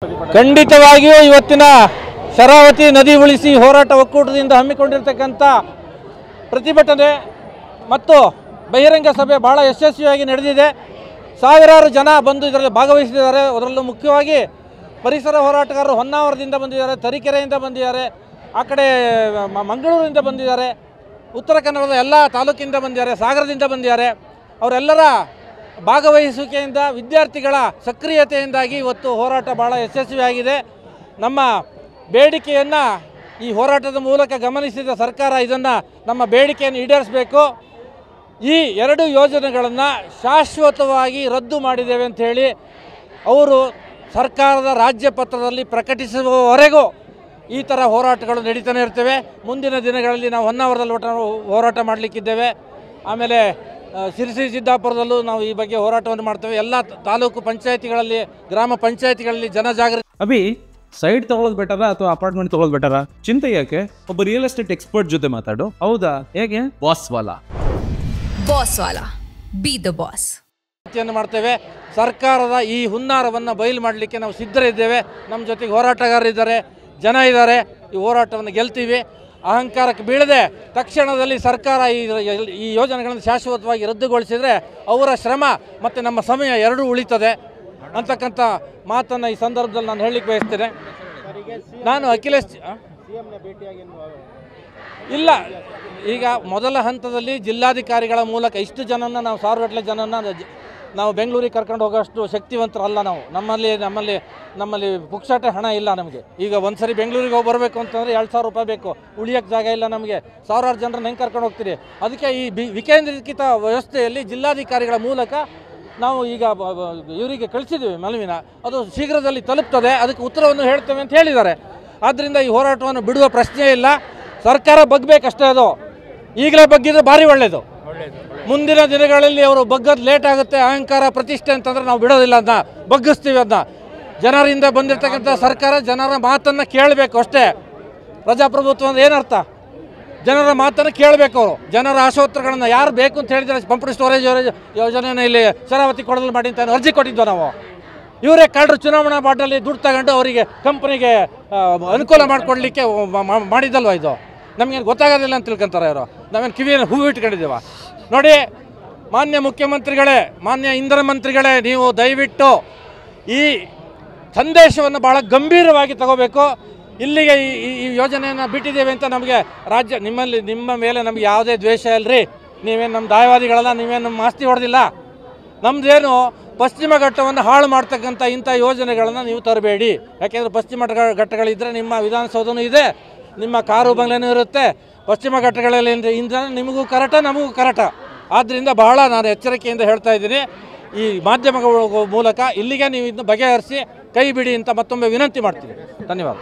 ಖಂಡಿತವಾಗಿಯೂ ಇವತ್ತಿನ ಶರಾವತಿ ನದಿ ಉಳಿಸಿ ಹೋರಾಟ ಒಕ್ಕೂಟದಿಂದ ಹಮ್ಮಿಕೊಂಡಿರತಕ್ಕಂಥ ಪ್ರತಿಭಟನೆ ಮತ್ತು ಬಹಿರಂಗ ಸಭೆ ಬಹಳ ಯಶಸ್ವಿಯಾಗಿ ನಡೆದಿದೆ. ಸಾವಿರಾರು ಜನ ಬಂದು ಇದರಲ್ಲಿ ಭಾಗವಹಿಸಿದ್ದಾರೆ. ಅದರಲ್ಲೂ ಮುಖ್ಯವಾಗಿ ಪರಿಸರ ಹೋರಾಟಗಾರರು ಹೊನ್ನಾವರದಿಂದ ಬಂದಿದ್ದಾರೆ, ತರೀಕೆರೆಯಿಂದ ಬಂದಿದ್ದಾರೆ, ಆ ಕಡೆ ಮಂಗಳೂರಿನಿಂದ ಬಂದಿದ್ದಾರೆ, ಉತ್ತರ ಕನ್ನಡದ ಎಲ್ಲ ತಾಲೂಕಿನಿಂದ ಬಂದಿದ್ದಾರೆ, ಸಾಗರದಿಂದ ಬಂದಿದ್ದಾರೆ. ಅವರೆಲ್ಲರ ಭಾಗವಹಿಸುವಿಕೆಯಿಂದ ವಿದ್ಯಾರ್ಥಿಗಳ ಸಕ್ರಿಯತೆಯಿಂದಾಗಿ ಇವತ್ತು ಹೋರಾಟ ಭಾಳ ಯಶಸ್ವಿಯಾಗಿದೆ. ನಮ್ಮ ಬೇಡಿಕೆಯನ್ನು ಈ ಹೋರಾಟದ ಮೂಲಕ ಗಮನಿಸಿದ ಸರ್ಕಾರ ಇದನ್ನು ನಮ್ಮ ಬೇಡಿಕೆಯನ್ನು ಈಡೇರಿಸಬೇಕು. ಈ ಎರಡು ಯೋಜನೆಗಳನ್ನು ಶಾಶ್ವತವಾಗಿ ರದ್ದು ಮಾಡಿದ್ದೇವೆ ಅಂಥೇಳಿ ಅವರು ಸರ್ಕಾರದ ರಾಜ್ಯ ಪತ್ರದಲ್ಲಿ ಪ್ರಕಟಿಸುವವರೆಗೂ ಈ ಥರ ಹೋರಾಟಗಳು ನಡೀತಾನೆ ಇರ್ತವೆ. ಮುಂದಿನ ದಿನಗಳಲ್ಲಿ ನಾವು ಹೊನ್ನಾವರದಲ್ಲಿ ಹೋರಾಟ ಮಾಡಲಿಕ್ಕಿದ್ದೇವೆ. ಆಮೇಲೆ ಶಿರಸಿ ಸಿದ್ದಾಪುರದಲ್ಲೂ ನಾವು ಈ ಬಗ್ಗೆ ಹೋರಾಟವನ್ನು ಮಾಡ್ತೇವೆ. ಎಲ್ಲ ತಾಲೂಕು ಪಂಚಾಯತಿಗಳಲ್ಲಿ, ಗ್ರಾಮ ಪಂಚಾಯತಿಗಳಲ್ಲಿ ಜನಜಾಗೃತಿ. ಅಭಿ, ಸೈಡ್ ತಗೊಳ್ಳೋದು ಬೆಟರ ಅಥವಾ ಅಪಾರ್ಟ್ಮೆಂಟ್ ತಗೊಳ್ಳೋದು ಬೆಟರ? ಚಿಂತೆ ಯಾಕೆ? ಒಬ್ಬ ರಿಯಲ್ ಎಸ್ಟೇಟ್ ಎಕ್ಸ್ಪರ್ಟ್ ಜೊತೆ ಮಾತಾಡು. ಹೌದಾ? ಹೇಗೆ? Boss Vala B the boss ಮಾಡ್ತೇವೆ. ಸರ್ಕಾರದ ಈ ಹುನ್ನಾರವನ್ನು ಬಯಲು ಮಾಡಲಿಕ್ಕೆ ನಾವು ಸಿದ್ಧರಿದ್ದೇವೆ. ನಮ್ಮ ಜೊತೆಗೆ ಹೋರಾಟಗಾರರಿದ್ದಾರೆ, ಜನ ಇದ್ದಾರೆ. ಈ ಹೋರಾಟವನ್ನು ಗೆಲ್ತೀವಿ. ಅಹಂಕಾರಕ್ಕೆ ಬೀಳದೆ ತಕ್ಷಣದಲ್ಲಿ ಸರ್ಕಾರ ಈ ಯೋಜನೆಗಳನ್ನು ಶಾಶ್ವತವಾಗಿ ರದ್ದುಗೊಳಿಸಿದರೆ ಅವರ ಶ್ರಮ ಮತ್ತು ನಮ್ಮ ಸಮಯ ಎರಡೂ ಉಳಿತದೆ ಅಂತಕ್ಕಂಥ ಮಾತನ್ನು ಈ ಸಂದರ್ಭದಲ್ಲಿ ನಾನು ಹೇಳಲಿಕ್ಕೆ ಬಯಸ್ತೇನೆ. ನಾನು ಅಖಿಲೇಶ್ ಇಲ್ಲ, ಈಗ ಮೊದಲ ಹಂತದಲ್ಲಿ ಜಿಲ್ಲಾಧಿಕಾರಿಗಳ ಮೂಲಕ ಇಷ್ಟು ಜನನ ನಾವು ಸಾವಿರಗಟ್ಟಲೆ ಜನನ ನಾವು ಬೆಂಗಳೂರಿಗೆ ಕರ್ಕೊಂಡು ಹೋಗೋಷ್ಟು ಶಕ್ತಿವಂತರಲ್ಲ ನಾವು. ನಮ್ಮಲ್ಲಿ ಪುಕ್ಸಾಟೆ ಹಣ ಇಲ್ಲ ನಮಗೆ. ಈಗ ಒಂದು ಸರಿ ಬೆಂಗಳೂರಿಗೆ ಹೋಗಿ ಬರಬೇಕು ಅಂತಂದರೆ 2,000 ರೂಪಾಯಿ ಬೇಕು. ಉಳಿಯೋಕ್ಕೆ ಜಾಗ ಇಲ್ಲ ನಮಗೆ. ಸಾವಿರಾರು ಜನರನ್ನ ಹೆಂಗೆ ಕರ್ಕೊಂಡು ಹೋಗ್ತೀರಿ? ಅದಕ್ಕೆ ಈ ವಿಕೇಂದ್ರೀಕೃತ ವ್ಯವಸ್ಥೆಯಲ್ಲಿ ಜಿಲ್ಲಾಧಿಕಾರಿಗಳ ಮೂಲಕ ನಾವು ಈಗ ಇವರಿಗೆ ಕಳಿಸಿದ್ದೀವಿ ಮನವಿನ. ಅದು ಶೀಘ್ರದಲ್ಲಿ ತಲುಪ್ತದೆ. ಅದಕ್ಕೆ ಉತ್ತರವನ್ನು ಹೇಳ್ತೇವೆ ಅಂತ ಹೇಳಿದ್ದಾರೆ. ಆದ್ದರಿಂದ ಈ ಹೋರಾಟವನ್ನು ಬಿಡುವ ಪ್ರಶ್ನೆ ಇಲ್ಲ. ಸರ್ಕಾರ ಬಗ್ಬೇಕಷ್ಟೇ. ಅದು ಈಗಲೇ ಬಗ್ಗಿದ್ರೆ ಭಾರಿ ಒಳ್ಳೆಯದು. ಮುಂದಿನ ದಿನಗಳಲ್ಲಿ ಅವರು ಬಗ್ಗದು ಲೇಟ್ ಆಗುತ್ತೆ. ಅಹಂಕಾರ ಪ್ರತಿಷ್ಠೆ ಅಂತಂದರೆ ನಾವು ಬಿಡೋದಿಲ್ಲ, ಅದನ್ನ ಬಗ್ಗಿಸ್ತೀವಿ. ಅದನ್ನ ಜನರಿಂದ ಬಂದಿರತಕ್ಕಂಥ ಸರ್ಕಾರ ಜನರ ಮಾತನ್ನು ಕೇಳಬೇಕು ಅಷ್ಟೇ. ಪ್ರಜಾಪ್ರಭುತ್ವ ಅಂದರೆ ಏನರ್ಥ? ಜನರ ಮಾತನ್ನು ಕೇಳಬೇಕು. ಅವರು ಜನರ ಆಶೋತ್ತರಗಳನ್ನು ಯಾರು ಬೇಕು ಅಂತ ಹೇಳಿದರೆ ಪಂಪ್ ಸ್ಟೋರೇಜ್ ಯೋಜನೆಯನ್ನು ಇಲ್ಲಿ ಶರಾವತಿ ಕೊಡಲು ಮಾಡಿ ಅಂತ ಅರ್ಜಿ ಕೊಟ್ಟಿದ್ವು ನಾವು. ಇವರೇ ಕಳ್ಳರು ಚುನಾವಣಾ ಬಾಂಡಲ್ಲಿ ದುಡ್ಡು ತಗೊಂಡು ಅವರಿಗೆ ಕಂಪನಿಗೆ ಅನುಕೂಲ ಮಾಡಿಕೊಡ್ಲಿಕ್ಕೆ ಮಾಡಿದ್ದಲ್ವ ಇದು? ನಮಗೇನು ಗೊತ್ತಾಗೋದಿಲ್ಲ ಅಂತ ತಿಳ್ಕೊಂತಾರೆ ಇವರು. ನಾವೇನು ಕಿವಿಯನ್ನು ಹೂವು ಇಟ್ಕೊಂಡಿದ್ದೀವ? ನೋಡಿ, ಮಾನ್ಯ ಮುಖ್ಯಮಂತ್ರಿಗಳೇ, ಮಾನ್ಯ ಇಂಧನ ಮಂತ್ರಿಗಳೇ, ನೀವು ದಯವಿಟ್ಟು ಈ ಸಂದೇಶವನ್ನು ಭಾಳ ಗಂಭೀರವಾಗಿ ತಗೋಬೇಕು. ಇಲ್ಲಿಗೆ ಈ ಯೋಜನೆಯನ್ನು ಬಿಟ್ಟಿದ್ದೇವೆ ಅಂತ ನಮಗೆ ನಿಮ್ಮ ಮೇಲೆ ನಮಗೆ ಯಾವುದೇ ದ್ವೇಷ ಇಲ್ಲರಿ. ನೀವೇನು ನಮ್ಮ ದಾಯವಾದಿಗಳಲ್ಲ, ನೀವೇನು ನಮ್ಮ ಆಸ್ತಿ ಹೊಡೆದಿಲ್ಲ. ನಮ್ಮದೇನು ಪಶ್ಚಿಮ ಘಟ್ಟವನ್ನು ಹಾಳು ಮಾಡ್ತಕ್ಕಂಥ ಇಂಥ ಯೋಜನೆಗಳನ್ನು ನೀವು ತರಬೇಡಿ. ಯಾಕೆಂದರೆ ಪಶ್ಚಿಮ ಘಟ್ಟಗಳಿದ್ದರೆ ನಿಮ್ಮ ವಿಧಾನಸೌಧನೂ ಇದೆ, ನಿಮ್ಮ ಕಾರು ಬಂಗ್ಲೆನೂ ಇರುತ್ತೆ. ಪಶ್ಚಿಮ ಘಟ್ಟಗಳಲ್ಲಿ ಇಂಧನ ನಿಮಗೂ ಕರಟ, ನಮಗೂ ಕರಟ. ಆದ್ದರಿಂದ ಬಹಳ ನಾನು ಎಚ್ಚರಿಕೆಯಿಂದ ಹೇಳ್ತಾ ಇದ್ದೀನಿ. ಈ ಮಾಧ್ಯಮಗಳ ಮೂಲಕ ಇಲ್ಲಿಗೆ ನೀವು ಇದನ್ನು ಬಗೆಹರಿಸಿ ಕೈ ಬಿಡಿ ಅಂತ ಮತ್ತೊಮ್ಮೆ ವಿನಂತಿ ಮಾಡ್ತೀನಿ. ಧನ್ಯವಾದ.